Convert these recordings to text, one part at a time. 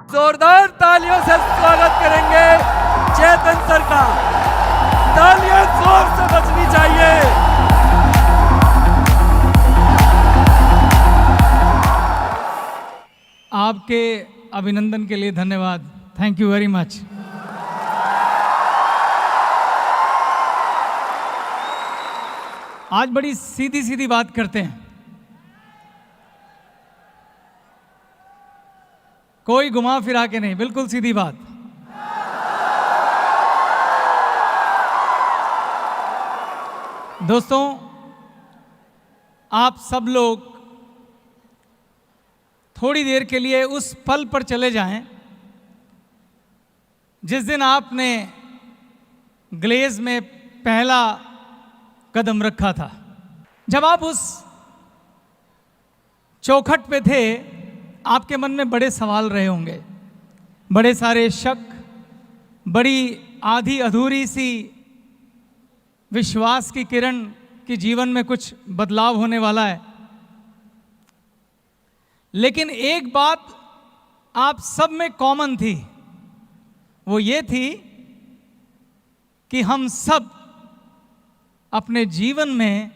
जोरदार तालियों से स्वागत करेंगे चेतन सर का। तालियां जोर से बजनी चाहिए। आपके अभिनंदन के लिए धन्यवाद। Thank you very much. आज बड़ी सीधी सीधी बात करते हैं, कोई घुमा फिरा के नहीं, बिल्कुल सीधी बात। दोस्तों, आप सब लोग थोड़ी देर के लिए उस पल पर चले जाएं जिस दिन आपने ग्लेज में पहला कदम रखा था। जब आप उस चौखट पे थे, आपके मन में बड़े सवाल रहे होंगे, बड़े सारे शक, बड़ी आधी अधूरी सी विश्वास की किरण कि जीवन में कुछ बदलाव होने वाला है। लेकिन एक बात आप सब में कॉमन थी, वो ये थी कि हम सब अपने जीवन में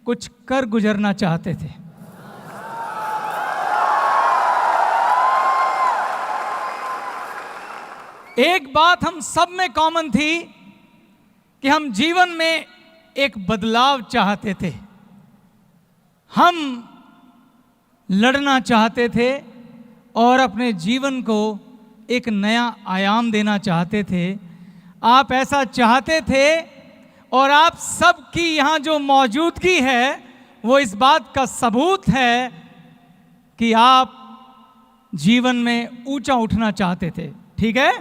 कुछ कर गुजरना चाहते थे। एक बात हम सब में कॉमन थी कि हम जीवन में एक बदलाव चाहते थे, हम लड़ना चाहते थे और अपने जीवन को एक नया आयाम देना चाहते थे। आप ऐसा चाहते थे और आप सबकी यहाँ जो मौजूदगी है वो इस बात का सबूत है कि आप जीवन में ऊंचा उठना चाहते थे। ठीक है?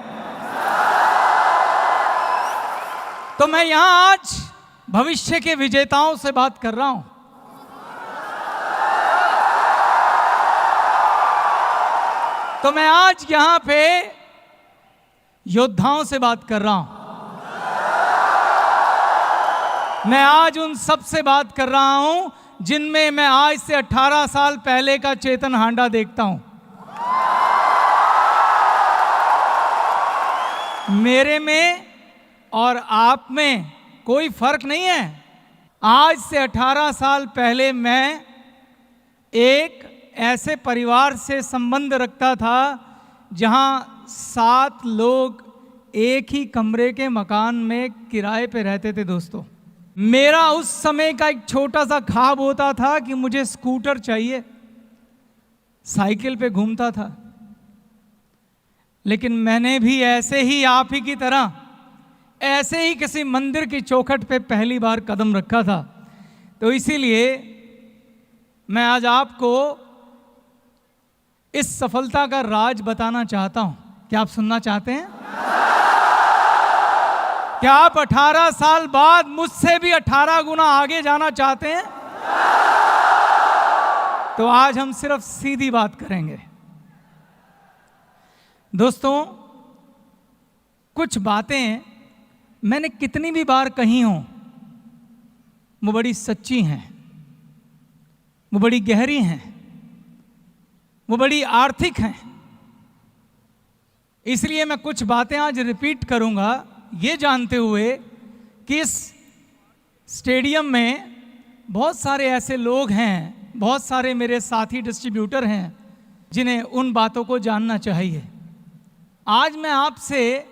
तो मैं यहाँ आज भविष्य के विजेताओं से बात कर रहा हूं। तो मैं आज यहाँ पे योद्धाओं से बात कर रहा हूं। मैं आज उन सब से बात कर रहा हूं जिनमें मैं आज से 18 साल पहले का चेतन हांडा देखता हूं। मेरे में और आप में कोई फर्क नहीं है। आज से 18 साल पहले मैं एक ऐसे परिवार से संबंध रखता था जहां 7 लोग एक ही कमरे के मकान में किराए पे रहते थे। दोस्तों, मेरा उस समय का एक छोटा सा ख्वाब होता था कि मुझे स्कूटर चाहिए, साइकिल पे घूमता था। लेकिन मैंने भी ऐसे ही आप ही की तरह ऐसे ही किसी मंदिर की चौखट पे पहली बार कदम रखा था। तो इसीलिए मैं आज आपको इस सफलता का राज बताना चाहता हूं। क्या आप सुनना चाहते हैं? क्या आप 18 साल बाद मुझसे भी 18 गुना आगे जाना चाहते हैं? तो आज हम सिर्फ सीधी बात करेंगे। दोस्तों, कुछ बातें मैंने कितनी भी बार कही हों, वो बड़ी सच्ची हैं, वो बड़ी गहरी हैं, वो बड़ी आर्थिक हैं। इसलिए मैं कुछ बातें आज रिपीट करूंगा, ये जानते हुए कि इस स्टेडियम में बहुत सारे ऐसे लोग हैं, बहुत सारे मेरे साथी डिस्ट्रीब्यूटर हैं जिन्हें उन बातों को जानना चाहिए। आज मैं आपसे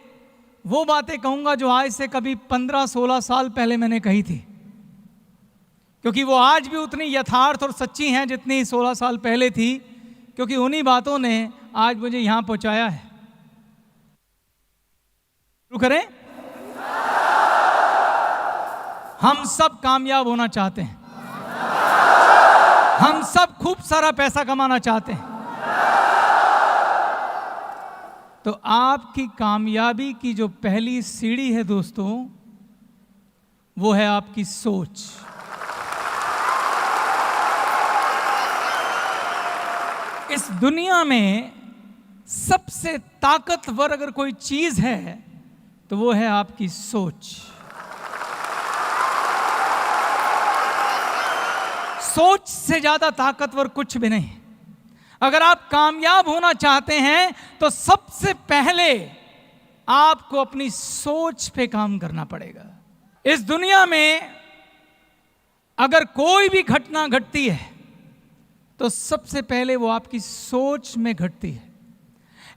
वो बातें कहूंगा जो आज से कभी 15-16 साल पहले मैंने कही थी, क्योंकि वो आज भी उतनी यथार्थ और सच्ची हैं जितनी 16 साल पहले थी, क्योंकि उन्हीं बातों ने आज मुझे यहां पहुंचाया है। शुरू करें? हम सब कामयाब होना चाहते हैं, हम सब खूब सारा पैसा कमाना चाहते हैं। तो आपकी कामयाबी की जो पहली सीढ़ी है दोस्तों, वो है आपकी सोच। इस दुनिया में सबसे ताकतवर अगर कोई चीज है तो वो है आपकी सोच। सोच से ज्यादा ताकतवर कुछ भी नहीं। अगर आप कामयाब होना चाहते हैं तो सबसे पहले आपको अपनी सोच पे काम करना पड़ेगा। इस दुनिया में अगर कोई भी घटना घटती है तो सबसे पहले वो आपकी सोच में घटती है।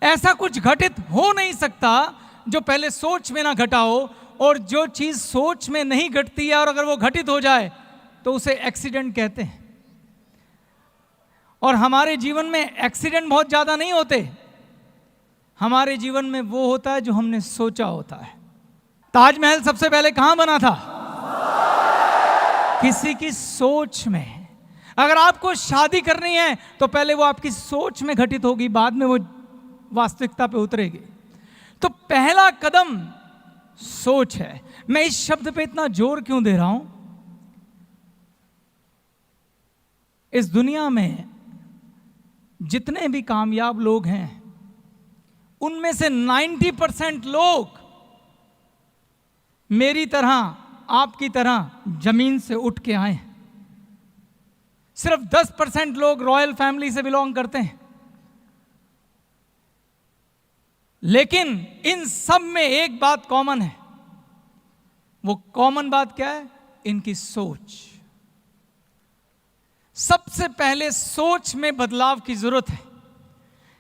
ऐसा कुछ घटित हो नहीं सकता जो पहले सोच में ना घटा हो, और जो चीज सोच में नहीं घटती है और अगर वो घटित हो जाए तो उसे एक्सीडेंट कहते हैं। और हमारे जीवन में एक्सीडेंट बहुत ज्यादा नहीं होते, हमारे जीवन में वो होता है जो हमने सोचा होता है। ताजमहल सबसे पहले कहां बना था? किसी की सोच में। अगर आपको शादी करनी है तो पहले वो आपकी सोच में घटित होगी, बाद में वो वास्तविकता पे उतरेगी। तो पहला कदम सोच है। मैं इस शब्द पे इतना जोर क्यों दे रहा हूं? इस दुनिया में जितने भी कामयाब लोग हैं उनमें से 90% लोग मेरी तरह, आपकी तरह जमीन से उठ के आए हैं। सिर्फ 10% लोग रॉयल फैमिली से बिलोंग करते हैं। लेकिन इन सब में एक बात कॉमन है। वो कॉमन बात क्या है? इनकी सोच। सबसे पहले सोच में बदलाव की जरूरत है।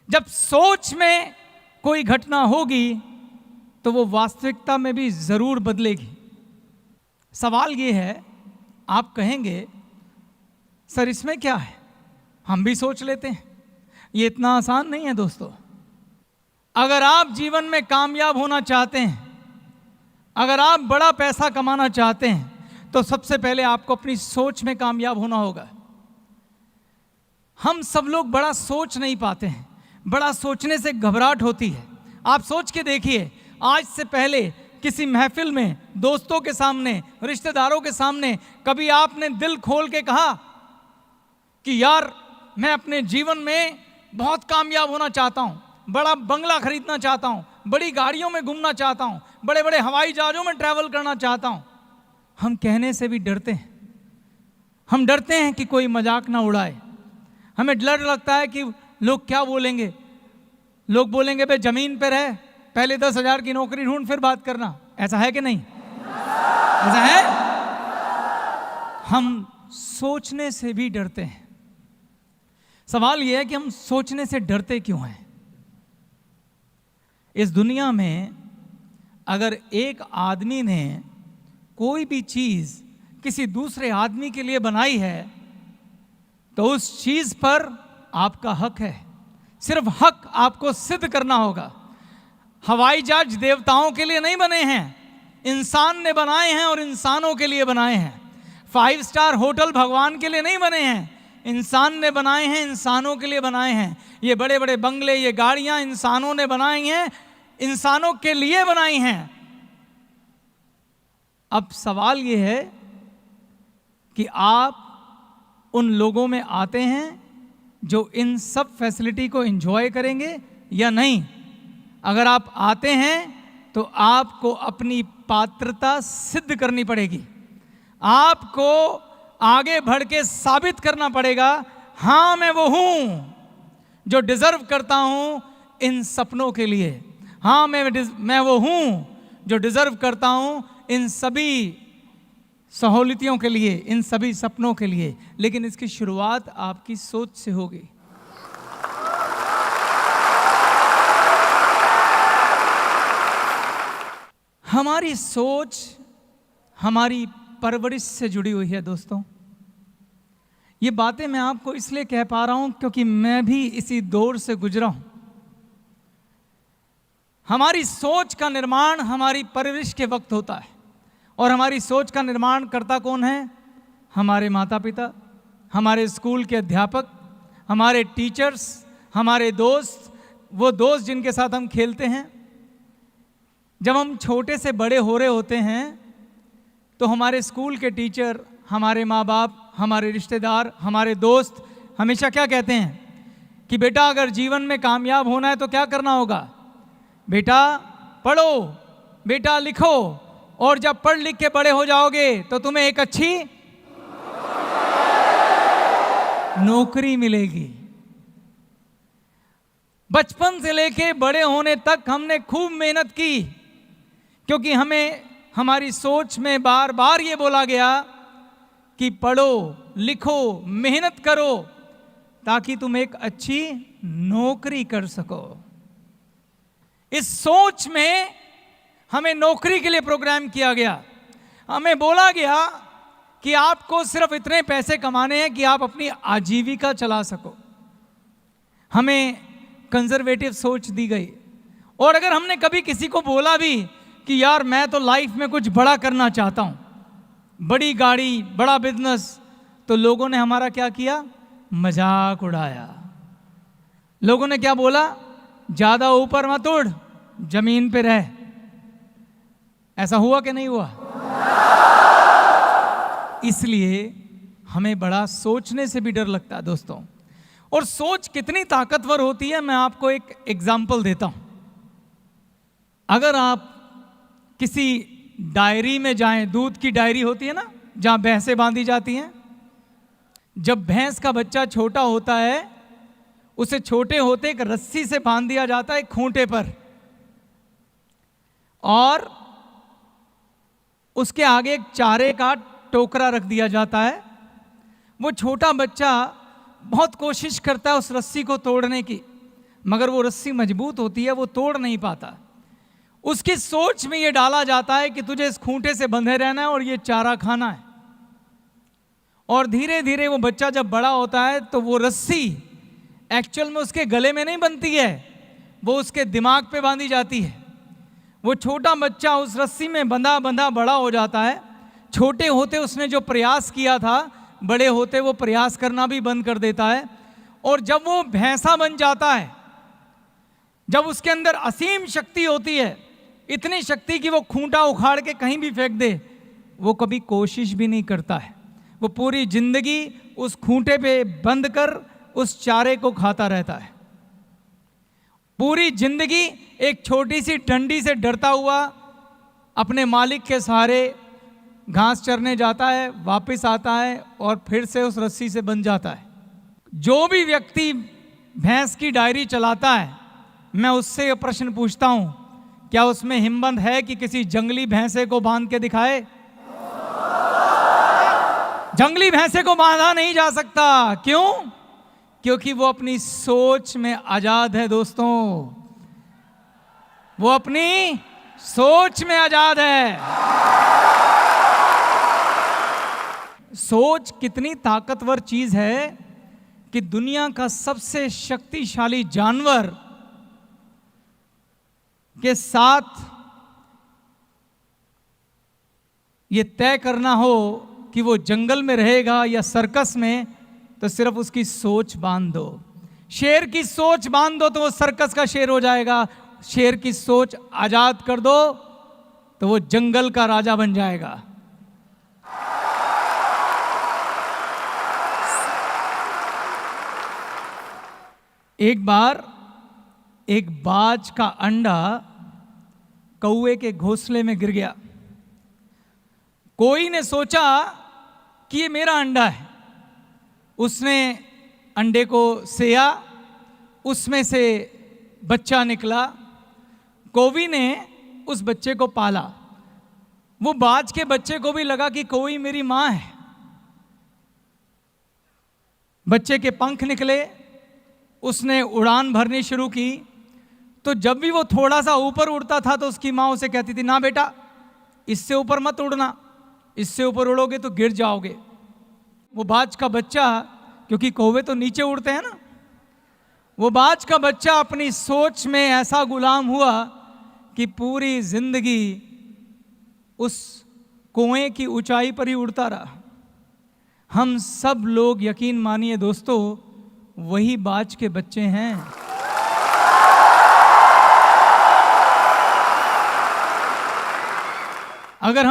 जब सोच में कोई घटना होगी तो वो वास्तविकता में भी जरूर बदलेगी। सवाल ये है, आप कहेंगे सर इसमें क्या है, हम भी सोच लेते हैं। ये इतना आसान नहीं है दोस्तों। अगर आप जीवन में कामयाब होना चाहते हैं, अगर आप बड़ा पैसा कमाना चाहते हैं, तो सबसे पहले आपको अपनी सोच में कामयाब होना होगा। हम सब लोग बड़ा सोच नहीं पाते हैं, बड़ा सोचने से घबराहट होती है। आप सोच के देखिए, आज से पहले किसी महफिल में, दोस्तों के सामने, रिश्तेदारों के सामने कभी आपने दिल खोल के कहा कि यार मैं अपने जीवन में बहुत कामयाब होना चाहता हूं, बड़ा बंगला खरीदना चाहता हूं, बड़ी गाड़ियों में घूमना चाहता हूं, बड़े बड़े हवाई जहाजों में ट्रैवल करना चाहता हूं? हम कहने से भी डरते हैं। हम डरते हैं कि कोई मजाक ना उड़ाए। हमें डर लगता है कि लोग क्या बोलेंगे। लोग बोलेंगे भाई जमीन पर रह, पहले 10,000 की नौकरी ढूंढ फिर बात करना। ऐसा है कि नहीं? ऐसा है। हम सोचने से भी डरते हैं। सवाल यह है कि हम सोचने से डरते क्यों हैं? इस दुनिया में अगर एक आदमी ने कोई भी चीज किसी दूसरे आदमी के लिए बनाई है तो उस चीज पर आपका हक है। सिर्फ हक आपको सिद्ध करना होगा। हवाई जहाज देवताओं के लिए नहीं बने हैं, इंसान ने बनाए हैं और इंसानों के लिए बनाए हैं। 5 स्टार होटल भगवान के लिए नहीं बने हैं, इंसान ने बनाए हैं, इंसानों के लिए बनाए हैं। ये बड़े बड़े बंगले, ये गाड़ियां इंसानों ने बनाई हैं, इंसानों के लिए बनाई हैं। अब सवाल ये है कि आप उन लोगों में आते हैं जो इन सब फैसिलिटी को एंजॉय करेंगे या नहीं। अगर आप आते हैं तो आपको अपनी पात्रता सिद्ध करनी पड़ेगी। आपको आगे बढ़ के साबित करना पड़ेगा, हां मैं वो हूं जो डिजर्व करता हूं इन सपनों के लिए। हां मैं वो हूं जो डिजर्व करता हूं इन सभी सहूलियतों के लिए, इन सभी सपनों के लिए। लेकिन इसकी शुरुआत आपकी सोच से होगी। हमारी सोच हमारी परवरिश से जुड़ी हुई है दोस्तों। ये बातें मैं आपको इसलिए कह पा रहा हूं क्योंकि मैं भी इसी दौर से गुजरा हूं। हमारी सोच का निर्माण हमारी परवरिश के वक्त होता है। और हमारी सोच का निर्माण करता कौन है? हमारे माता पिता, हमारे स्कूल के अध्यापक, हमारे टीचर्स, हमारे दोस्त, वो दोस्त जिनके साथ हम खेलते हैं। जब हम छोटे से बड़े हो रहे होते हैं तो हमारे स्कूल के टीचर, हमारे माँ बाप, हमारे रिश्तेदार, हमारे दोस्त हमेशा क्या कहते हैं कि बेटा अगर जीवन में कामयाब होना है तो क्या करना होगा? बेटा पढ़ो, बेटा लिखो, और जब पढ़ लिख के बड़े हो जाओगे तो तुम्हें एक अच्छी नौकरी मिलेगी। बचपन से लेके बड़े होने तक हमने खूब मेहनत की, क्योंकि हमें हमारी सोच में बार बार ये बोला गया कि पढ़ो लिखो मेहनत करो ताकि तुम एक अच्छी नौकरी कर सको। इस सोच में हमें नौकरी के लिए प्रोग्राम किया गया। हमें बोला गया कि आपको सिर्फ इतने पैसे कमाने हैं कि आप अपनी आजीविका चला सको। हमें कंजर्वेटिव सोच दी गई। और अगर हमने कभी किसी को बोला भी कि यार मैं तो लाइफ में कुछ बड़ा करना चाहता हूं, बड़ी गाड़ी बड़ा बिजनेस, तो लोगों ने हमारा क्या किया? मजाक उड़ाया। लोगों ने क्या बोला? ज्यादा ऊपर मत उड़, जमीन पे रह। ऐसा हुआ कि नहीं हुआ? इसलिए हमें बड़ा सोचने से भी डर लगता है दोस्तों। और सोच कितनी ताकतवर होती है, मैं आपको एक एग्जाम्पल देता हूं। अगर आप किसी डायरी में जाएं, दूध की डायरी होती है ना, जहां भैंसें बांधी जाती हैं। जब भैंस का बच्चा छोटा होता है, उसे छोटे होते एक रस्सी से बांध दिया जाता है खूंटे पर, और उसके आगे एक चारे का टोकरा रख दिया जाता है। वो छोटा बच्चा बहुत कोशिश करता है उस रस्सी को तोड़ने की, मगर वो रस्सी मजबूत होती है, वो तोड़ नहीं पाता। उसकी सोच में ये डाला जाता है कि तुझे इस खूंटे से बंधे रहना है और ये चारा खाना है। और धीरे धीरे वो बच्चा जब बड़ा होता है तो वो रस्सी एक्चुअल में उसके गले में नहीं बनती है, वो उसके दिमाग पे बांधी जाती है। वो छोटा बच्चा उस रस्सी में बंधा बंधा बड़ा हो जाता है। छोटे होते उसने जो प्रयास किया था, बड़े होते वो प्रयास करना भी बंद कर देता है। और जब वो भैंसा बन जाता है, जब उसके अंदर असीम शक्ति होती है, इतनी शक्ति कि वो खूंटा उखाड़ के कहीं भी फेंक दे, वो कभी कोशिश भी नहीं करता है। वो पूरी जिंदगी उस खूंटे पे बंद कर उस चारे को खाता रहता है। पूरी जिंदगी एक छोटी सी डंडी से डरता हुआ अपने मालिक के सहारे घास चरने जाता है, वापस आता है और फिर से उस रस्सी से बंध जाता है। जो भी व्यक्ति भैंस की डायरी चलाता है, मैं उससे ये प्रश्न पूछता हूं, क्या उसमें हिम्मत है कि किसी जंगली भैंसे को बांध के दिखाए? जंगली भैंसे को बांधा नहीं जा सकता। क्यों? क्योंकि वो अपनी सोच में आजाद है दोस्तों। वो अपनी सोच में आजाद है। सोच कितनी ताकतवर चीज है कि दुनिया का सबसे शक्तिशाली जानवर के साथ ये तय करना हो कि वो जंगल में रहेगा या सर्कस में, तो सिर्फ उसकी सोच बांध दो। शेर की सोच बांध दो तो वो सर्कस का शेर हो जाएगा। शेर की सोच आजाद कर दो तो वो जंगल का राजा बन जाएगा। एक बार एक बाज का अंडा कौवे के घोंसले में गिर गया। कोई ने सोचा कि ये मेरा अंडा है। उसने अंडे को सेया, उसमें से बच्चा निकला। कौवी ने उस बच्चे को पाला। वो बाज के बच्चे को भी लगा कि कौवी मेरी मां है। बच्चे के पंख निकले, उसने उड़ान भरनी शुरू की। तो जब भी वो थोड़ा सा ऊपर उड़ता था तो उसकी माँ उसे कहती थी, ना बेटा इससे ऊपर मत उड़ना, इससे ऊपर उड़ोगे तो गिर जाओगे। वो बाज का बच्चा, क्योंकि कौवे तो नीचे उड़ते हैं ना, वो बाज का बच्चा अपनी सोच में ऐसा गुलाम हुआ कि पूरी जिंदगी उस कुएं की ऊंचाई पर ही उड़ता रहा। हम सब लोग यकीन मानिए दोस्तों, वही बाज के बच्चे हैं। अगर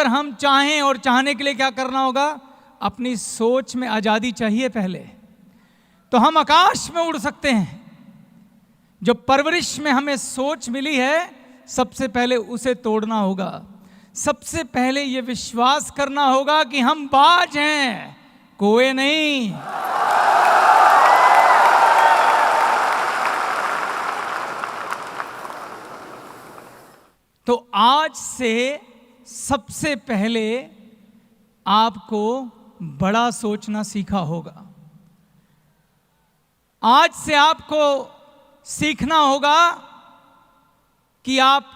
हम चाहें और चाहने के लिए क्या करना होगा? अपनी सोच में आजादी चाहिए पहले, तो हम आकाश में उड़ सकते हैं। जो परवरिश में हमें सोच मिली है, सबसे पहले उसे तोड़ना होगा। सबसे पहले यह विश्वास करना होगा कि हम बाज हैं, कोई नहीं। तो आज से सबसे पहले आपको बड़ा सोचना सीखा होगा। आज से आपको सीखना होगा कि आप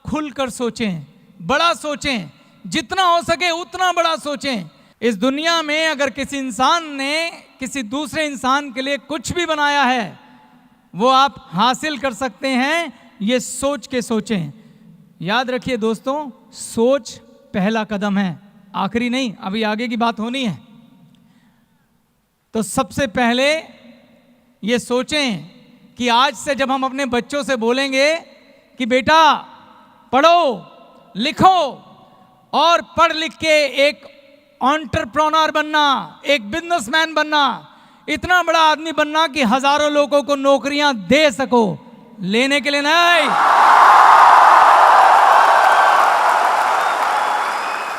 खुलकर सोचें, बड़ा सोचें, जितना हो सके उतना बड़ा सोचें। इस दुनिया में अगर किसी इंसान ने किसी दूसरे इंसान के लिए कुछ भी बनाया है, वो आप हासिल कर सकते हैं, ये सोच के सोचें। याद रखिए दोस्तों, सोच पहला कदम है, आखिरी नहीं, अभी आगे की बात होनी है। तो सबसे पहले ये सोचें कि आज से जब हम अपने बच्चों से बोलेंगे कि बेटा पढ़ो लिखो और पढ़ लिख के एक एंटरप्रेन्योर बनना, एक बिजनेसमैन बनना, इतना बड़ा आदमी बनना कि हजारों लोगों को नौकरियां दे सको, लेने के लिए नहीं।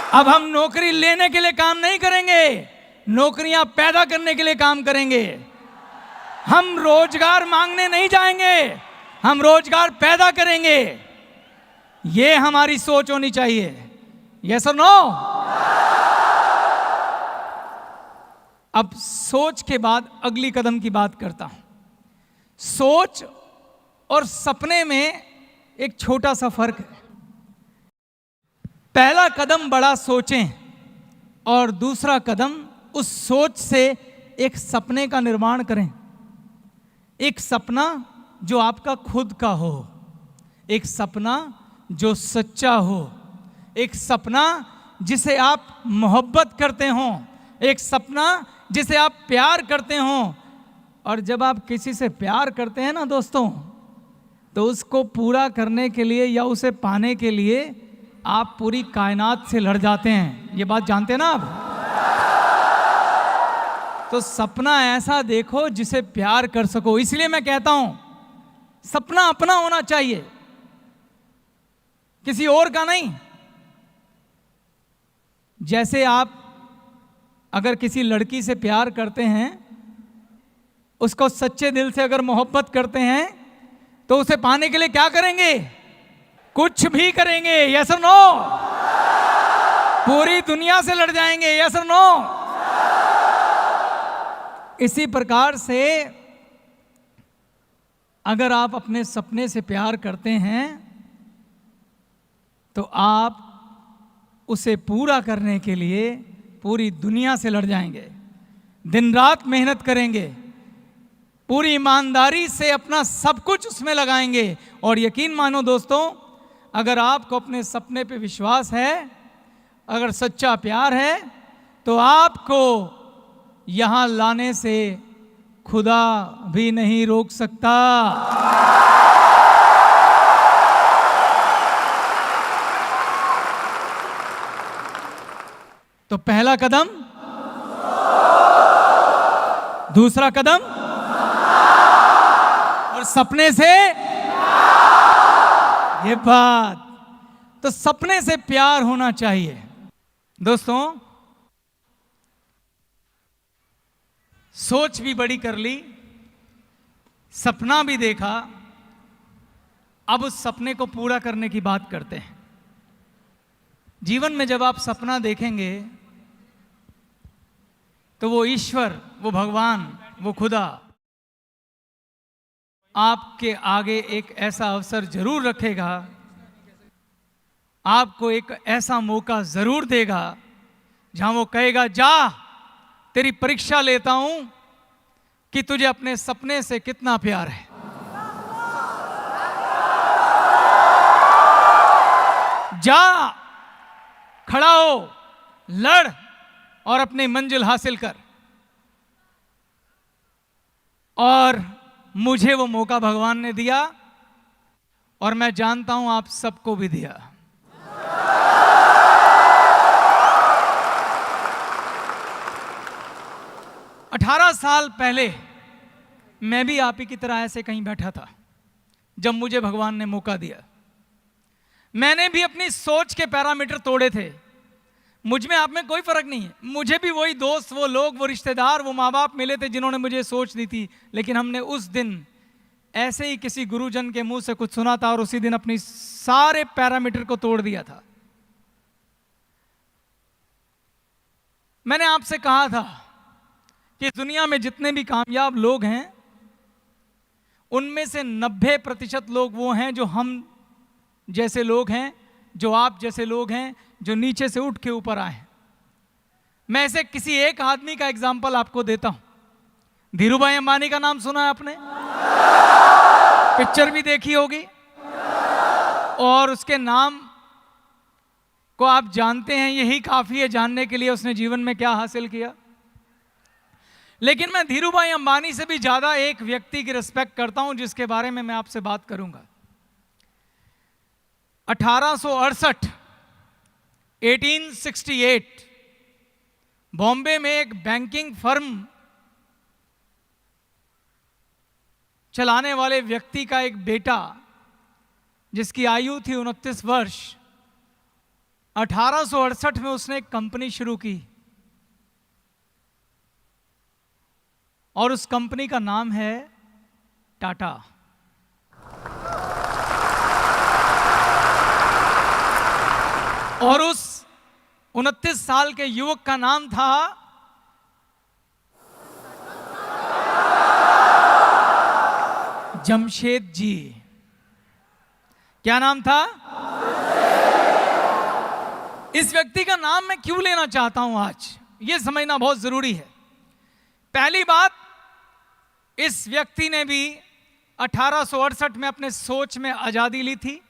अब हम नौकरी लेने के लिए काम नहीं करेंगे, नौकरियां पैदा करने के लिए काम करेंगे। हम रोजगार मांगने नहीं जाएंगे, हम रोजगार पैदा करेंगे। ये हमारी सोच होनी चाहिए। यस और नो? अब सोच के बाद अगली कदम की बात करता हूं। सोच और सपने में एक छोटा सा फर्क है। पहला कदम बड़ा सोचें और दूसरा कदम उस सोच से एक सपने का निर्माण करें। एक सपना जो आपका खुद का हो, एक सपना जो सच्चा हो, एक सपना जिसे आप मोहब्बत करते हों, एक सपना जिसे आप प्यार करते हों। और जब आप किसी से प्यार करते हैं ना दोस्तों, तो उसको पूरा करने के लिए या उसे पाने के लिए आप पूरी कायनात से लड़ जाते हैं। ये बात जानते हैं ना आप? तो सपना ऐसा देखो जिसे प्यार कर सको। इसलिए मैं कहता हूं सपना अपना होना चाहिए, किसी और का नहीं। जैसे आप अगर किसी लड़की से प्यार करते हैं, उसको सच्चे दिल से अगर मोहब्बत करते हैं, तो उसे पाने के लिए क्या करेंगे? कुछ भी करेंगे। यस और नो? पूरी दुनिया से लड़ जाएंगे। यस और नो? इसी प्रकार से अगर आप अपने सपने से प्यार करते हैं, तो आप उसे पूरा करने के लिए पूरी दुनिया से लड़ जाएंगे, दिन रात मेहनत करेंगे, पूरी ईमानदारी से अपना सब कुछ उसमें लगाएंगे। और यकीन मानो दोस्तों, अगर आपको अपने सपने पे विश्वास है, अगर सच्चा प्यार है, तो आपको यहां लाने से खुदा भी नहीं रोक सकता। तो पहला कदम, दूसरा कदम, और सपने से ये बात, तो सपने से प्यार होना चाहिए दोस्तों। सोच भी बड़ी कर ली, सपना भी देखा, अब उस सपने को पूरा करने की बात करते हैं। जीवन में जब आप सपना देखेंगे, तो वो ईश्वर, वो भगवान, वो खुदा आपके आगे एक ऐसा अवसर जरूर रखेगा, आपको एक ऐसा मौका जरूर देगा जहां वो कहेगा, जा तेरी परीक्षा लेता हूं कि तुझे अपने सपने से कितना प्यार है। जा, खड़ा हो, लड़ और अपनी मंजिल हासिल कर। और मुझे वो मौका भगवान ने दिया, और मैं जानता हूं आप सबको भी दिया। अठारह साल पहले मैं भी आप ही की तरह ऐसे कहीं बैठा था, जब मुझे भगवान ने मौका दिया। मैंने भी अपनी सोच के पैरामीटर तोड़े थे। मुझ में आप में कोई फर्क नहीं है। मुझे भी वही दोस्त, वो लोग, वो रिश्तेदार, वो माँ बाप मिले थे जिन्होंने मुझे सोच दी थी। लेकिन हमने उस दिन ऐसे ही किसी गुरुजन के मुंह से कुछ सुना था और उसी दिन अपनी सारे पैरामीटर को तोड़ दिया था। मैंने आपसे कहा था कि दुनिया में जितने भी कामयाब लोग हैं उनमें से 90% लोग वो हैं जो हम जैसे लोग हैं, जो आप जैसे लोग हैं, जो नीचे से उठ के ऊपर आए हैं। मैं ऐसे किसी एक आदमी का एग्जाम्पल आपको देता हूं। धीरूभाई अंबानी का नाम सुना है आपने? पिक्चर भी देखी होगी और उसके नाम को आप जानते हैं, यही काफी है जानने के लिए उसने जीवन में क्या हासिल किया। लेकिन मैं धीरूभाई अंबानी से भी ज्यादा एक व्यक्ति की रिस्पेक्ट करता हूं जिसके बारे में मैं आपसे बात करूंगा। 1868 1868 बॉम्बे में एक बैंकिंग फर्म चलाने वाले व्यक्ति का एक बेटा जिसकी आयु थी 29 वर्ष, 1868 में उसने एक कंपनी शुरू की और उस कंपनी का नाम है टाटा। और उस 29 साल के युवक का नाम था जमशेद जी। क्या नाम था? इस व्यक्ति का नाम मैं क्यों लेना चाहता हूं आज, यह समझना बहुत जरूरी है। पहली बात, इस व्यक्ति ने भी 1868 में अपने सोच में आजादी ली थी,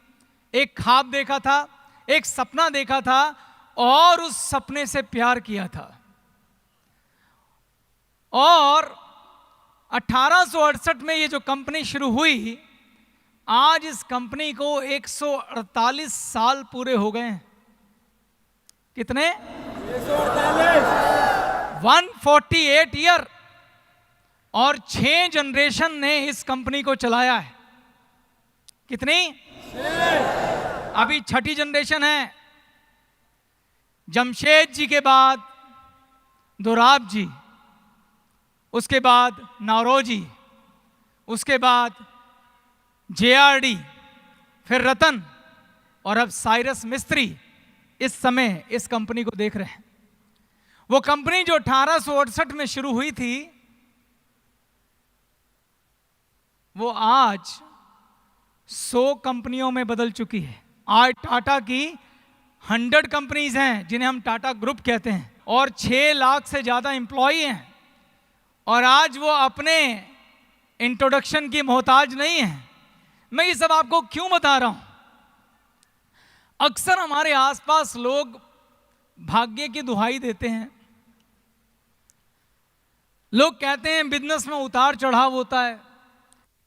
एक ख्वाब देखा था, एक सपना देखा था और उस सपने से प्यार किया था। और 1868 में ये जो कंपनी शुरू हुई, आज इस कंपनी को 148 साल पूरे हो गए हैं। कितने? 148 ईयर। और 6 जनरेशन ने इस कंपनी को चलाया है। कितनी? अभी 6ठी जनरेशन है। जमशेद जी के बाद दोराब जी, उसके बाद नौरोजी, उसके बाद JRD, फिर रतन और अब साइरस मिस्त्री इस समय इस कंपनी को देख रहे हैं। वो कंपनी जो 1868 में शुरू हुई थी, वो आज 100 कंपनियों में बदल चुकी है। आज टाटा की 100 कंपनीज हैं जिन्हें हम टाटा ग्रुप कहते हैं और 6 लाख से ज्यादा एम्प्लॉई हैं। और आज वो अपने इंट्रोडक्शन की मोहताज नहीं है। मैं ये सब आपको क्यों बता रहा हूं? अक्सर हमारे आसपास लोग भाग्य की दुहाई देते हैं। लोग कहते हैं बिजनेस में उतार चढ़ाव होता है,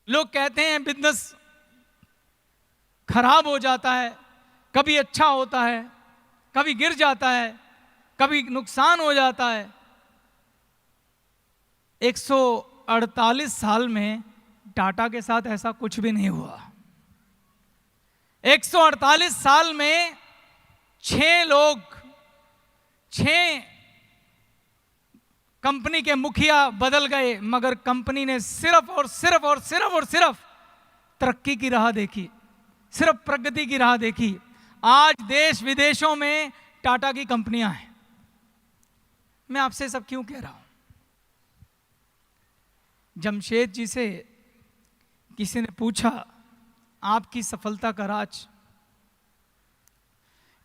लोग कहते हैं बिजनेस खराब हो जाता है, कभी अच्छा होता है, कभी गिर जाता है, कभी नुकसान हो जाता है। 148 साल में टाटा के साथ ऐसा कुछ भी नहीं हुआ। 148 साल में 6 लोग, 6 कंपनी के मुखिया बदल गए, मगर कंपनी ने सिर्फ और सिर्फ और सिर्फ और सिर्फ तरक्की की राह देखी, सिर्फ प्रगति की राह देखी। आज देश विदेशों में टाटा की कंपनियां हैं। मैं आपसे सब क्यों कह रहा हूं? जमशेद जी से किसी ने पूछा, आपकी सफलता का राज,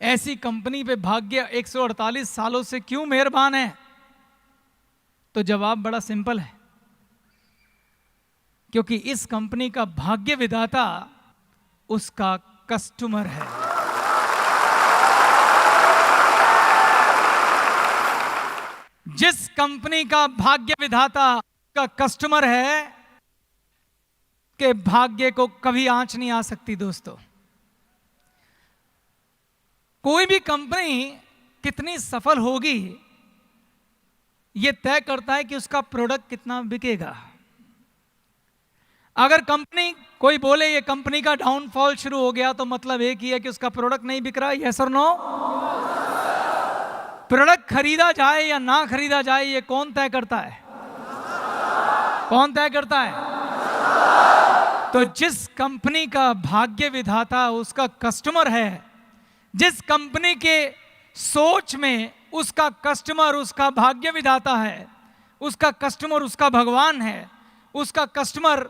ऐसी कंपनी पे भाग्य 148 सालों से क्यों मेहरबान है? तो जवाब बड़ा सिंपल है, क्योंकि इस कंपनी का भाग्य विधाता उसका कस्टमर है। जिस कंपनी का भाग्य विधाता का कस्टमर है, के भाग्य को कभी आंच नहीं आ सकती। दोस्तों, कोई भी कंपनी कितनी सफल होगी यह तय करता है कि उसका प्रोडक्ट कितना बिकेगा। अगर कंपनी कोई बोले ये कंपनी का डाउनफॉल शुरू हो गया, तो मतलब एक ही है कि उसका प्रोडक्ट नहीं बिक रहा है। यस और नो? प्रोडक्ट खरीदा जाए या ना खरीदा जाए, ये कौन तय करता है? कौन तय करता है? तो जिस कंपनी का भाग्य विधाता उसका कस्टमर है, जिस कंपनी के सोच में उसका कस्टमर उसका भाग्य विधाता है, उसका कस्टमर उसका भगवान है, उसका कस्टमर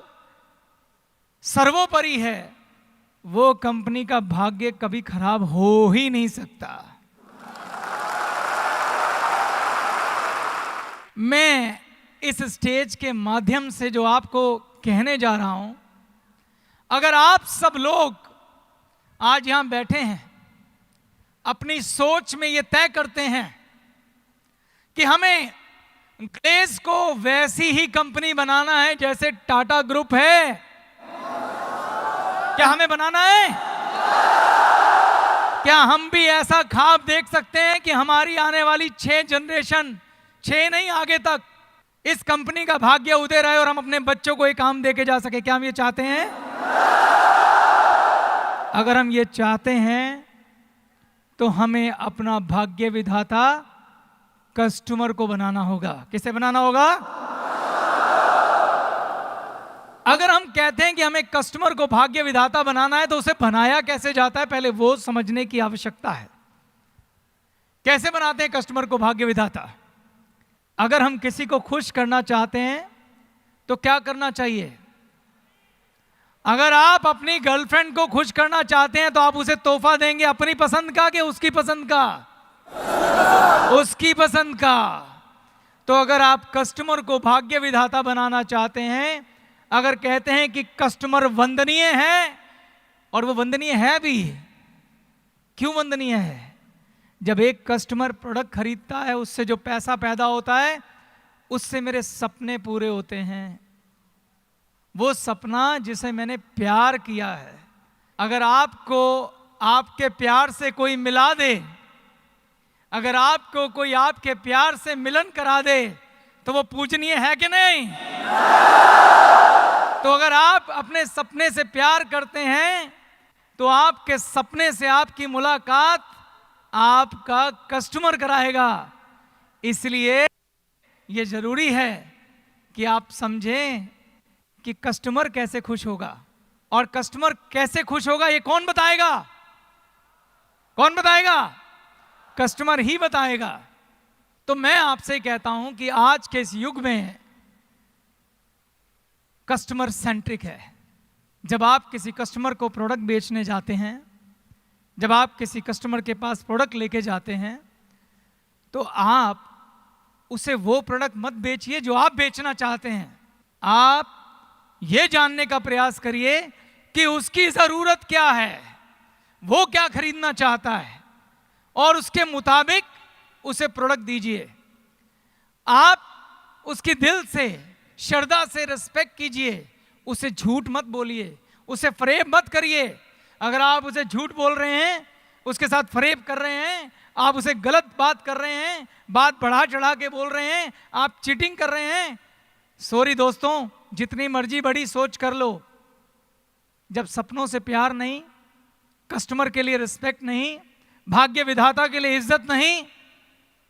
सर्वोपरि है, वो कंपनी का भाग्य कभी खराब हो ही नहीं सकता। मैं इस स्टेज के माध्यम से जो आपको कहने जा रहा हूं, अगर आप सब लोग आज यहां बैठे हैं, अपनी सोच में ये तय करते हैं कि हमें ग्लेस को वैसी ही कंपनी बनाना है जैसे टाटा ग्रुप है, क्या हमें बनाना है? क्या हम भी ऐसा ख्वाब देख सकते हैं कि हमारी आने वाली 6 जनरेशन, 6 नहीं आगे तक, इस कंपनी का भाग्य उदय रहे और हम अपने बच्चों को एक काम दे के जा सके? क्या हम ये चाहते हैं? अगर हम ये चाहते हैं तो हमें अपना भाग्य विधाता कस्टमर को बनाना होगा। किसे बनाना होगा? अगर हम कहते हैं कि हमें कस्टमर को भाग्य विधाता बनाना है तो उसे बनाया कैसे जाता है, पहले वो समझने की आवश्यकता है। कैसे बनाते हैं कस्टमर को भाग्य विधाता? अगर हम किसी को खुश करना चाहते हैं तो क्या करना चाहिए? अगर आप अपनी गर्लफ्रेंड को खुश करना चाहते हैं तो आप उसे तोहफा देंगे अपनी पसंद का कि उसकी पसंद का? उसकी पसंद का। तो अगर आप कस्टमर को भाग्य विधाता बनाना चाहते हैं, अगर कहते हैं कि कस्टमर वंदनीय है, और वो वंदनीय है भी, क्यों वंदनीय है? जब एक कस्टमर प्रोडक्ट खरीदता है, उससे जो पैसा पैदा होता है उससे मेरे सपने पूरे होते हैं। वो सपना जिसे मैंने प्यार किया है, अगर आपको आपके प्यार से कोई मिला दे, अगर आपको कोई आपके प्यार से मिलन करा दे तो वो पूजनीय है कि नहीं? तो अगर आप अपने सपने से प्यार करते हैं तो आपके सपने से आपकी मुलाकात आपका कस्टमर कराएगा। इसलिए ये जरूरी है कि आप समझें कि कस्टमर कैसे खुश होगा, और कस्टमर कैसे खुश होगा ये कौन बताएगा? कौन बताएगा? कस्टमर ही बताएगा। तो मैं आपसे कहता हूं कि आज के इस युग में कस्टमर सेंट्रिक है। जब आप किसी कस्टमर को प्रोडक्ट बेचने जाते हैं, जब आप किसी कस्टमर के पास प्रोडक्ट लेके जाते हैं, तो आप उसे वो प्रोडक्ट मत बेचिए जो आप बेचना चाहते हैं। आप ये जानने का प्रयास करिए कि उसकी जरूरत क्या है, वो क्या खरीदना चाहता है, और उसके मुताबिक उसे प्रोडक्ट दीजिए। आप उसकी दिल से, श्रद्धा से रिस्पेक्ट कीजिए, उसे झूठ मत बोलिए, उसे फरेब मत करिए। अगर आप उसे झूठ बोल रहे हैं, उसके साथ फरेब कर रहे हैं, आप उसे गलत बात कर रहे हैं, बात बढ़ा चढ़ा के बोल रहे हैं, आप चीटिंग कर रहे हैं, सॉरी दोस्तों, जितनी मर्जी बड़ी सोच कर लो, जब सपनों से प्यार नहीं, कस्टमर के लिए रिस्पेक्ट नहीं, भाग्य विधाता के लिए इज्जत नहीं,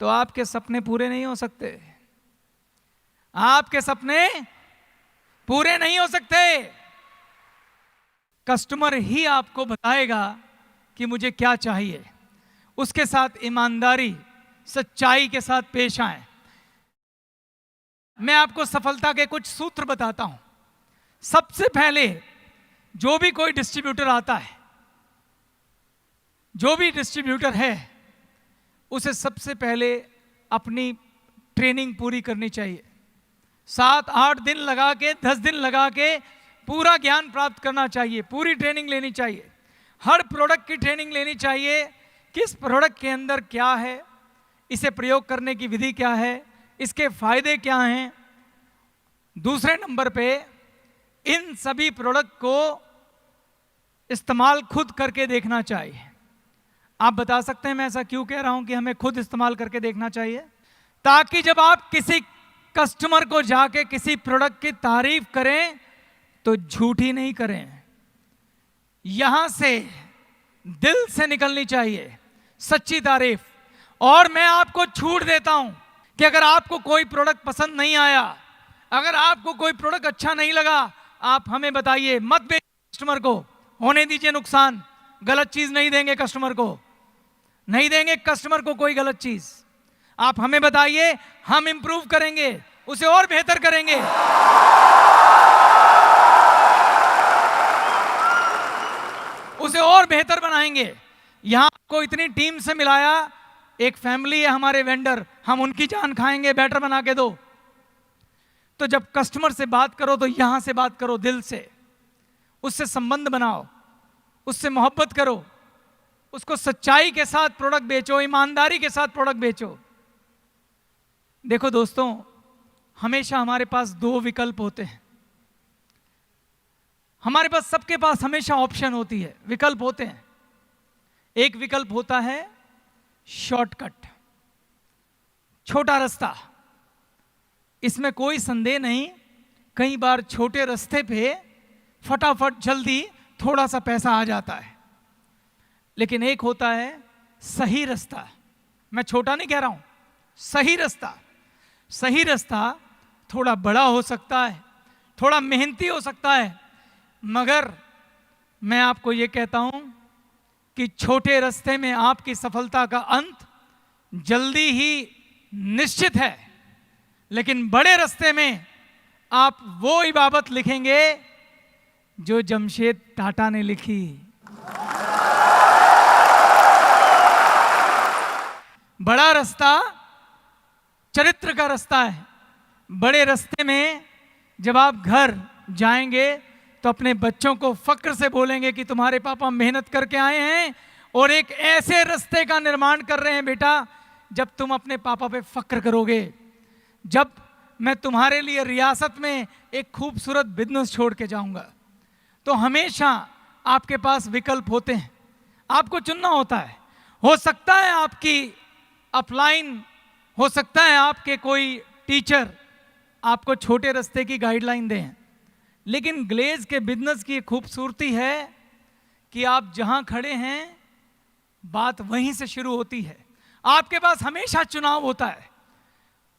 तो आपके सपने पूरे नहीं हो सकते। आपके सपने पूरे नहीं हो सकते। कस्टमर ही आपको बताएगा कि मुझे क्या चाहिए। उसके साथ ईमानदारी, सच्चाई के साथ पेश आए। मैं आपको सफलता के कुछ सूत्र बताता हूं। सबसे पहले जो भी कोई डिस्ट्रीब्यूटर आता है, जो भी डिस्ट्रीब्यूटर है, उसे सबसे पहले अपनी ट्रेनिंग पूरी करनी चाहिए। 7-8 दिन लगा के, 10 दिन लगा के पूरा ज्ञान प्राप्त करना चाहिए, पूरी ट्रेनिंग लेनी चाहिए। हर प्रोडक्ट की ट्रेनिंग लेनी चाहिए, किस प्रोडक्ट के अंदर क्या है, इसे प्रयोग करने की विधि क्या है, इसके फायदे क्या हैं। दूसरे नंबर पे इन सभी प्रोडक्ट को इस्तेमाल खुद करके देखना चाहिए। आप बता सकते हैं मैं ऐसा क्यों कह रहा हूं कि हमें खुद इस्तेमाल करके देखना चाहिए? ताकि जब आप किसी कस्टमर को जाके किसी प्रोडक्ट की तारीफ करें तो झूठी नहीं करें, यहां से दिल से निकलनी चाहिए सच्ची तारीफ। और मैं आपको छूट देता हूं कि अगर आपको कोई प्रोडक्ट पसंद नहीं आया, अगर आपको कोई प्रोडक्ट अच्छा नहीं लगा, आप हमें बताइए, मत बेचिए कस्टमर को, होने दीजिए नुकसान, गलत चीज नहीं देंगे कस्टमर को, नहीं देंगे कस्टमर को कोई गलत चीज। आप हमें बताइए, हम इंप्रूव करेंगे, उसे और बेहतर करेंगे। उसे और बेहतर बनाएंगे। यहां आपको इतनी टीम से मिलाया, एक फैमिली है हमारे वेंडर, हम उनकी जान खाएंगे, बेटर बना के दो। तो जब कस्टमर से बात करो तो यहां से बात करो, दिल से, उससे संबंध बनाओ, उससे मोहब्बत करो, उसको सच्चाई के साथ प्रोडक्ट बेचो, ईमानदारी के साथ प्रोडक्ट बेचो। देखो दोस्तों, हमेशा हमारे पास दो विकल्प होते हैं। हमारे पास, सबके पास हमेशा ऑप्शन होती है, विकल्प होते हैं। एक विकल्प होता है शॉर्टकट, छोटा रास्ता। इसमें कोई संदेह नहीं, कई बार छोटे रास्ते पे फटाफट जल्दी थोड़ा सा पैसा आ जाता है। लेकिन एक होता है सही रास्ता। मैं छोटा नहीं कह रहा हूं, सही रास्ता। सही रास्ता थोड़ा बड़ा हो सकता है, थोड़ा मेहनती हो सकता है, मगर मैं आपको यह कहता हूं कि छोटे रास्ते में आपकी सफलता का अंत जल्दी ही निश्चित है। लेकिन बड़े रास्ते में आप वो इबारत लिखेंगे जो जमशेद टाटा ने लिखी। बड़ा रास्ता चरित्र का रास्ता है। बड़े रास्ते में जब आप घर जाएंगे तो अपने बच्चों को फक्र से बोलेंगे कि तुम्हारे पापा मेहनत करके आए हैं और एक ऐसे रास्ते का निर्माण कर रहे हैं बेटा, जब तुम अपने पापा पे फक्र करोगे। जब मैं तुम्हारे लिए रियासत में एक खूबसूरत बिजनेस छोड़ के जाऊंगा। तो हमेशा आपके पास विकल्प होते हैं, आपको चुनना होता है। हो सकता है आपकी अपलाइन, हो सकता है आपके कोई टीचर आपको छोटे रास्ते की गाइडलाइन दें, लेकिन ग्लेज के बिजनेस की खूबसूरती है कि आप जहां खड़े हैं बात वहीं से शुरू होती है। आपके पास हमेशा चुनाव होता है।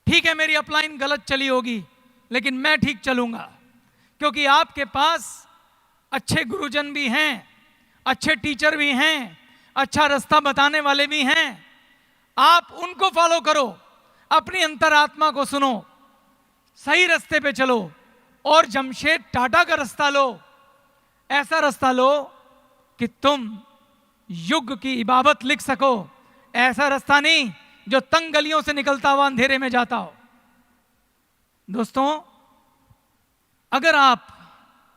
ठीक है, मेरी अपलाइन गलत चली होगी, लेकिन मैं ठीक चलूंगा, क्योंकि आपके पास अच्छे गुरुजन भी हैं, अच्छे टीचर भी हैं, अच्छा रास्ता बताने वाले भी हैं। आप उनको फॉलो करो, अपनी अंतरात्मा को सुनो, सही रास्ते पे चलो और जमशेद टाटा का रास्ता लो। ऐसा रास्ता लो कि तुम युग की इबादत लिख सको। ऐसा रास्ता नहीं जो तंग गलियों से निकलता हुआ अंधेरे में जाता हो। दोस्तों, अगर आप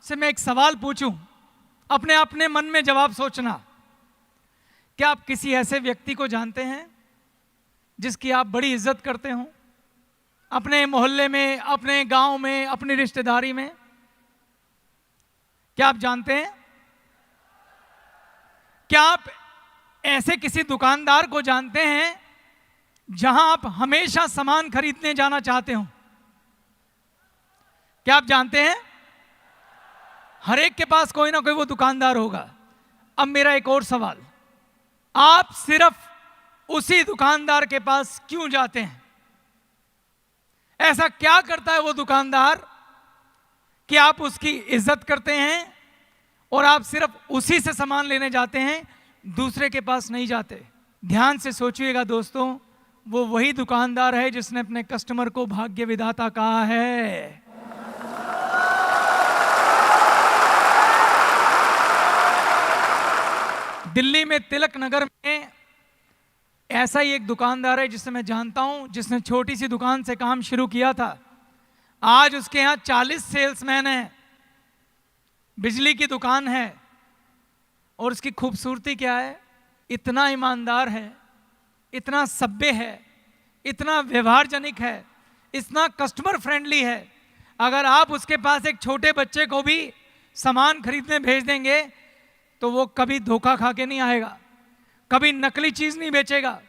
से मैं एक सवाल पूछूं, अपने मन में जवाब सोचना। क्या आप किसी ऐसे व्यक्ति को जानते हैं जिसकी आप बड़ी इज्जत करते हो? अपने मोहल्ले में, अपने गांव में, अपनी रिश्तेदारी में? क्या आप जानते हैं? क्या आप ऐसे किसी दुकानदार को जानते हैं जहां आप हमेशा सामान खरीदने जाना चाहते हो? क्या आप जानते हैं? हर एक के पास कोई ना कोई वो दुकानदार होगा। अब मेरा एक और सवाल, आप सिर्फ उसी दुकानदार के पास क्यों जाते हैं? ऐसा क्या करता है वो दुकानदार कि आप उसकी इज्जत करते हैं और आप सिर्फ उसी से सामान लेने जाते हैं, दूसरे के पास नहीं जाते? ध्यान से सोचिएगा दोस्तों, वो वही दुकानदार है जिसने अपने कस्टमर को भाग्य विधाता कहा है। दिल्ली में तिलक नगर में ऐसा ही एक दुकानदार है जिसे मैं जानता हूं, जिसने छोटी सी दुकान से काम शुरू किया था। आज उसके यहां 40 सेल्समैन हैं, बिजली की दुकान है। और उसकी खूबसूरती क्या है? इतना ईमानदार है, इतना सभ्य है, इतना व्यवहारजनिक है, इतना कस्टमर फ्रेंडली है। अगर आप उसके पास एक छोटे बच्चे को भी सामान खरीदने भेज देंगे तो वो कभी धोखा खा के नहीं आएगा, कभी नकली चीज नहीं बेचेगा।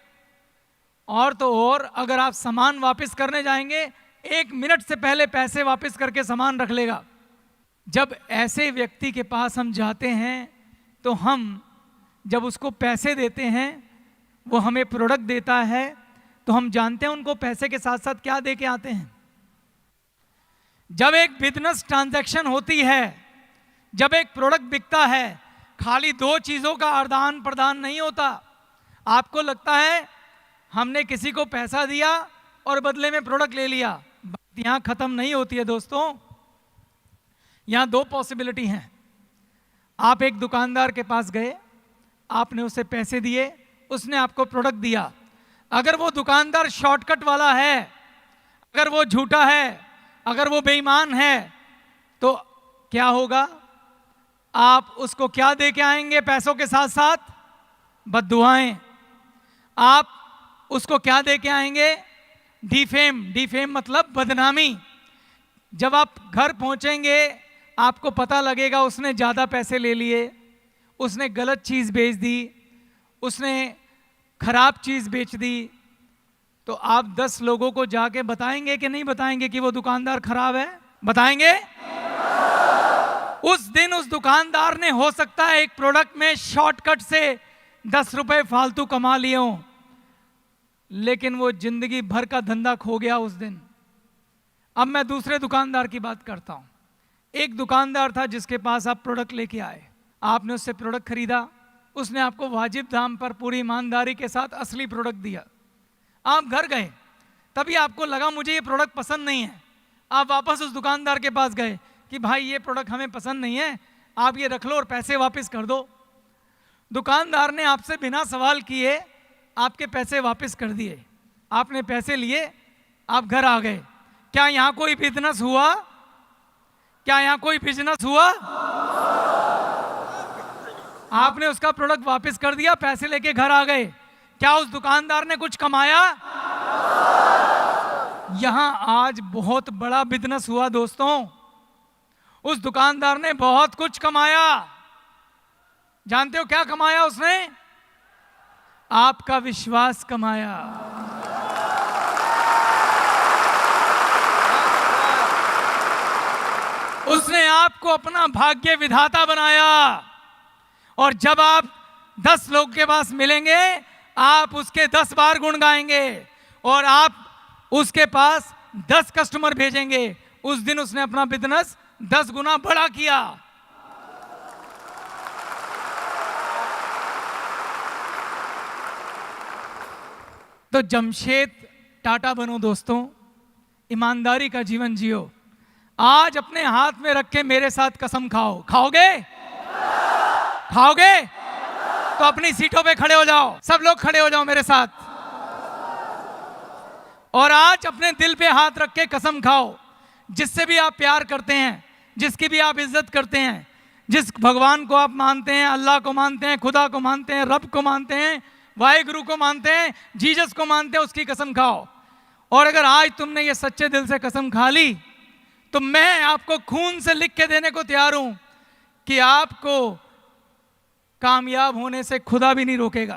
और तो और, अगर आप सामान वापस करने जाएंगे, 1 मिनट से पहले पैसे वापस करके सामान रख लेगा। जब ऐसे व्यक्ति के पास हम जाते हैं तो हम जब उसको पैसे देते हैं, वो हमें प्रोडक्ट देता है, तो हम जानते हैं उनको पैसे के साथ साथ क्या दे के आते हैं। जब एक बिजनेस ट्रांजैक्शन होती है, जब एक प्रोडक्ट बिकता है, खाली दो चीज़ों का आदान प्रदान नहीं होता। आपको लगता है हमने किसी को पैसा दिया और बदले में प्रोडक्ट ले लिया, बात यहाँ ख़त्म नहीं होती है दोस्तों। यहाँ दो पॉसिबिलिटी हैं। आप एक दुकानदार के पास गए, आपने उसे पैसे दिए, उसने आपको प्रोडक्ट दिया। अगर वो दुकानदार शॉर्टकट वाला है, अगर वो झूठा है, अगर वो बेईमान है, तो क्या होगा? आप उसको क्या दे के आएंगे पैसों के साथ साथ? बद्दुआएं। आप उसको क्या दे के आएंगे? डिफेम। डिफेम मतलब बदनामी। जब आप घर पहुंचेंगे आपको पता लगेगा उसने ज़्यादा पैसे ले लिए, उसने गलत चीज़ बेच दी, उसने खराब चीज़ बेच दी, तो आप 10 लोगों को जाके बताएंगे कि नहीं बताएंगे कि वो दुकानदार खराब है? बताएंगे? उस दिन उस दुकानदार ने हो सकता है एक प्रोडक्ट में शॉर्टकट से 10 रुपए फालतू कमा लिए हों, लेकिन वो जिंदगी भर का धंधा खो गया उस दिन। अब मैं दूसरे दुकानदार की बात करता हूं। एक दुकानदार था जिसके पास आप प्रोडक्ट लेके आए, आपने उससे प्रोडक्ट खरीदा, उसने आपको वाजिब दाम पर पूरी ईमानदारी के साथ असली प्रोडक्ट दिया। आप घर गए, तभी आपको लगा मुझे ये प्रोडक्ट पसंद नहीं है। आप वापस उस दुकानदार के पास गए कि भाई ये प्रोडक्ट हमें पसंद नहीं है, आप ये रख लो और पैसे वापस कर दो। दुकानदार ने आपसे बिना सवाल किए आपके पैसे वापस कर दिए, आपने पैसे लिए, आप घर आ गए। क्या यहाँ कोई बिजनेस हुआ? क्या यहाँ कोई बिजनेस हुआ? आपने उसका प्रोडक्ट वापस कर दिया, पैसे लेके घर आ गए। क्या उस दुकानदार ने कुछ कमाया? यहां आज बहुत बड़ा बिजनेस हुआ दोस्तों। उस दुकानदार ने बहुत कुछ कमाया। जानते हो क्या कमाया उसने? आपका विश्वास कमाया। उसने आपको अपना भाग्य विधाता बनाया। और जब आप 10 लोग के पास मिलेंगे, आप उसके 10 बार गुण गाएंगे और आप उसके पास 10 कस्टमर भेजेंगे। उस दिन उसने अपना बिजनेस 10 गुना बड़ा किया। तो जमशेद टाटा बनो दोस्तों, ईमानदारी का जीवन जियो। आज अपने हाथ में रख के मेरे साथ कसम खाओ। खाओगे? खाओगे? तो अपनी सीटों पे खड़े हो जाओ। सब लोग खड़े हो जाओ मेरे साथ। और आज अपने दिल पे हाथ रख के कसम खाओ, जिससे भी आप प्यार करते हैं, जिसकी भी आप इज्जत करते हैं, जिस भगवान को आप मानते हैं, अल्लाह को मानते हैं, खुदा को मानते हैं, रब को मानते हैं, वाहिगुरु को मानते हैं, जीसस को मानते हैं, उसकी कसम खाओ। और अगर आज तुमने ये सच्चे दिल से कसम खा ली, तो मैं आपको खून से लिख के देने को तैयार हूं कि आपको कामयाब होने से खुदा भी नहीं रोकेगा।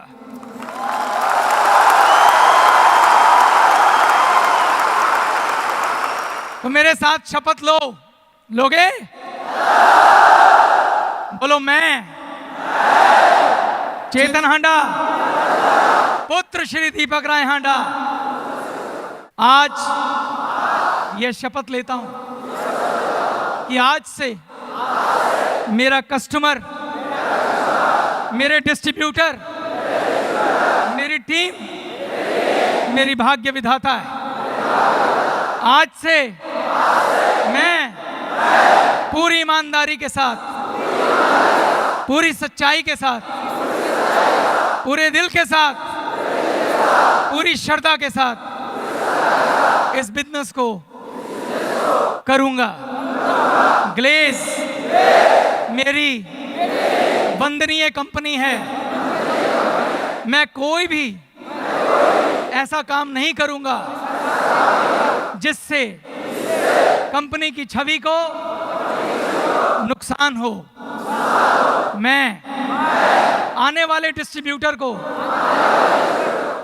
तो मेरे साथ शपथ लो। लोगे? बोलो। मैं चेतन हांडा, पुत्र श्री दीपक राय हांडा, आज यह शपथ लेता हूं कि आज से मेरा कस्टमर, मेरे डिस्ट्रीब्यूटर, मेरी टीम मेरी भाग्य विधाता है। आज से मैं पूरी ईमानदारी के साथ, पूरी सच्चाई के साथ, पूरे दिल के साथ, पूरी श्रद्धा के साथ इस बिजनेस को करूंगा। ग्लेज मेरी वंदनीय कंपनी है। मैं कोई भी ऐसा काम नहीं करूंगा जिससे कंपनी की छवि को नुकसान हो। मैं आने वाले डिस्ट्रीब्यूटर को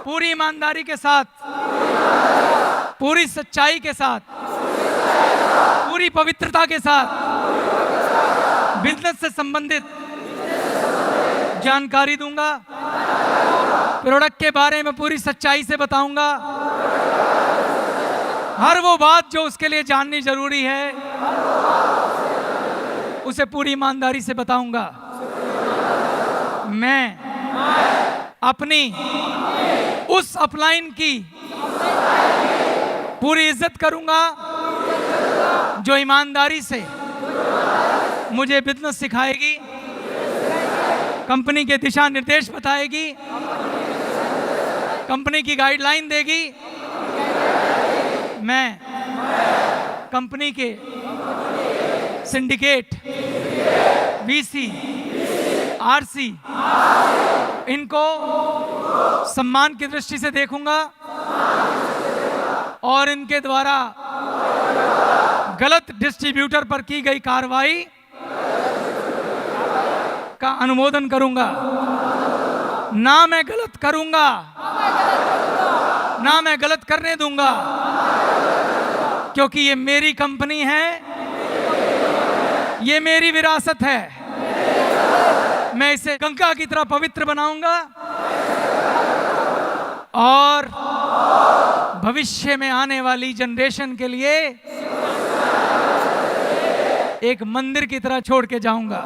पूरी ईमानदारी के साथ, पूरी सच्चाई के साथ, पूरी पवित्रता के साथ बिजनेस से संबंधित जानकारी दूंगा। प्रोडक्ट के बारे में पूरी सच्चाई से बताऊंगा। हर वो बात जो उसके लिए जाननी जरूरी है उसे पूरी ईमानदारी से बताऊंगा। मैं अपनी उस अपलाइन की पूरी इज्जत करूंगा जो ईमानदारी से मुझे बिजनेस सिखाएगी, कंपनी के दिशा निर्देश बताएगी, कंपनी की गाइडलाइन देगी। मैं कंपनी के सिंडिकेट, वीसी, आरसी इनको सम्मान की दृष्टि से देखूंगा और इनके द्वारा गलत डिस्ट्रीब्यूटर पर की गई कार्रवाई का अनुमोदन करूंगा। ना मैं गलत करूंगा, ना मैं गलत करने दूंगा, क्योंकि ये मेरी कंपनी है, ये मेरी विरासत है। मैं इसे गंगा की तरह पवित्र बनाऊंगा और भविष्य में आने वाली जनरेशन के लिए एक मंदिर की तरह छोड़ के जाऊंगा।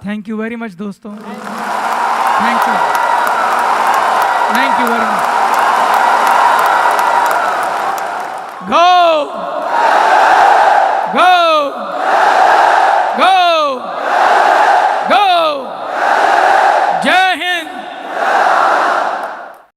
थैंक यू वेरी मच दोस्तों, थैंक यू वेरी मच।